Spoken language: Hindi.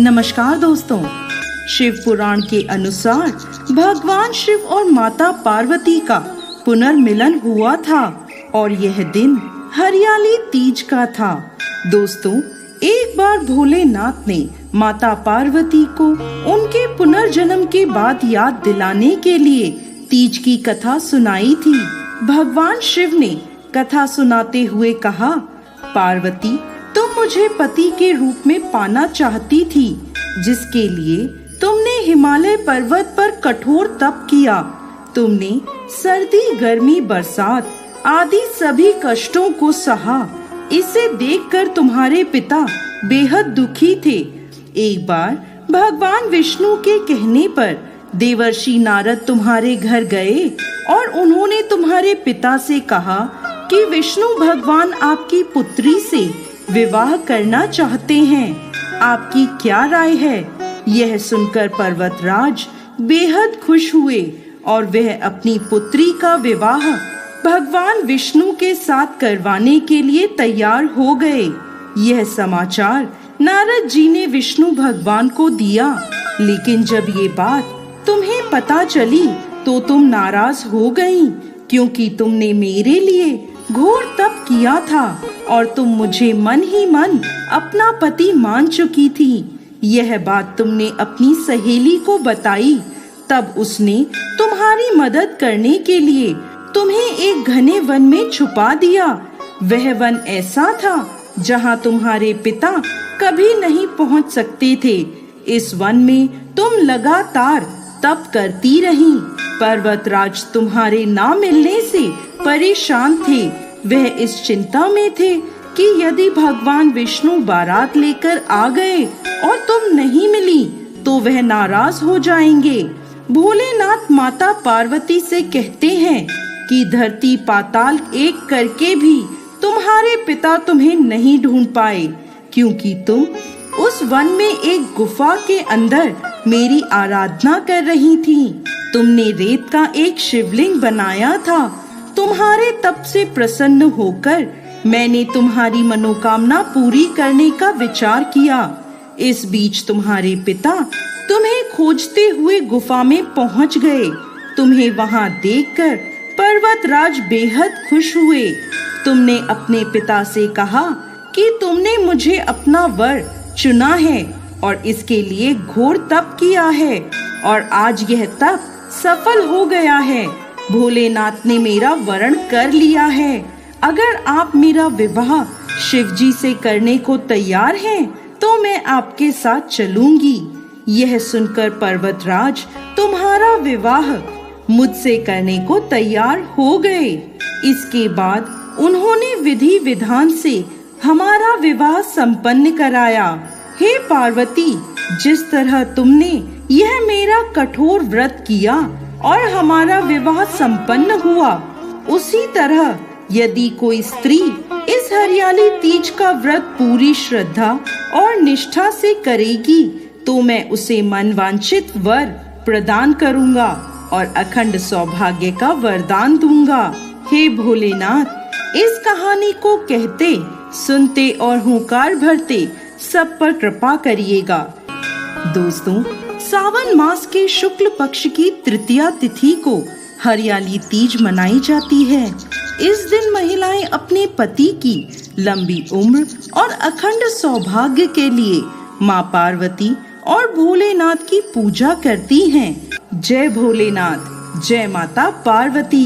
नमस्कार दोस्तों, शिव पुराण के अनुसार भगवान शिव और माता पार्वती का पुनर्मिलन हुआ था और यह दिन हरियाली तीज का था। दोस्तों, एक बार भोलेनाथ ने माता पार्वती को उनके पुनर्जन्म के बाद याद दिलाने के लिए तीज की कथा सुनाई थी। भगवान शिव ने कथा सुनाते हुए कहा, पार्वती, तुम मुझे पति के रूप में पाना चाहती थी, जिसके लिए तुमने हिमालय पर्वत पर कठोर तप किया। तुमने सर्दी, गर्मी, बरसात आदि सभी कष्टों को सहा। इसे देखकर तुम्हारे पिता बेहद दुखी थे। एक बार भगवान विष्णु के कहने पर देवर्षि नारद तुम्हारे घर गए और उन्होंने तुम्हारे पिता से कहा कि विष्णु भगवान आपकी पुत्री से विवाह करना चाहते हैं। आपकी क्या राय है? यह सुनकर पर्वतराज बेहद खुश हुए और वह अपनी पुत्री का विवाह भगवान विष्णु के साथ करवाने के लिए तैयार हो गए। यह समाचार नारद जी ने विष्णु भगवान को दिया, लेकिन जब ये बात तुम्हें पता चली तो तुम नाराज हो गईं, क्योंकि तुमने मेरे लिए घोर तप किया था और तुम मुझे मन ही मन अपना पति मान चुकी थी। यह बात तुमने अपनी सहेली को बताई, तब उसने तुम्हारी मदद करने के लिए तुम्हें एक घने वन में छुपा दिया। वह वन ऐसा था जहां तुम्हारे पिता कभी नहीं पहुंच सकते थे। इस वन में तुम लगातार तप करती रहीं। पर्वतराज तुम्हारे ना मिलने से परेशान थे। वह इस चिंता में थे कि यदि भगवान विष्णु बारात लेकर आ गए और तुम नहीं मिली तो वह नाराज हो जाएंगे। भोलेनाथ माता पार्वती से कहते हैं कि धरती पाताल एक करके भी तुम्हारे पिता तुम्हें नहीं ढूंढ पाए, क्योंकि तुम उस वन में एक गुफा के अंदर मेरी आराधना कर रही थी। तुमने रेत का एक शिवलिंग बनाया था। तुम्हारे तप से प्रसन्न होकर मैंने तुम्हारी मनोकामना पूरी करने का विचार किया। इस बीच तुम्हारे पिता तुम्हें खोजते हुए गुफा में पहुंच गए। तुम्हें वहां देखकर पर्वतराज बेहद खुश हुए। तुमने अपने पिता से कहा कि तुमने मुझे अपना वर चुना है और इसके लिए घोर तप किया है और आज यह तप सफल हो गया है। भोलेनाथ ने मेरा वरण कर लिया है। अगर आप मेरा विवाह शिवजी से करने को तैयार हैं, तो मैं आपके साथ चलूंगी। यह सुनकर पर्वतराज तुम्हारा विवाह मुझसे करने को तैयार हो गए। इसके बाद उन्होंने विधि विधान से हमारा विवाह संपन्न कराया। हे पार्वती, जिस तरह तुमने यह मेरा कठोर व्रत किया और हमारा विवाह संपन्न हुआ, उसी तरह यदि कोई स्त्री इस हरियाली तीज का व्रत पूरी श्रद्धा और निष्ठा से करेगी तो मैं उसे मनवांछित वर प्रदान करूंगा और अखंड सौभाग्य का वरदान दूंगा। हे भोलेनाथ, इस कहानी को कहते, सुनते और हुंकार भरते सब पर कृपा करिएगा। दोस्तों, सावन मास के शुक्ल पक्ष की तृतीया तिथि को हरियाली तीज मनाई जाती है। इस दिन महिलाएं अपने पति की लंबी उम्र और अखंड सौभाग्य के लिए माँ पार्वती और भोलेनाथ की पूजा करती हैं। जय भोलेनाथ, जय माता पार्वती।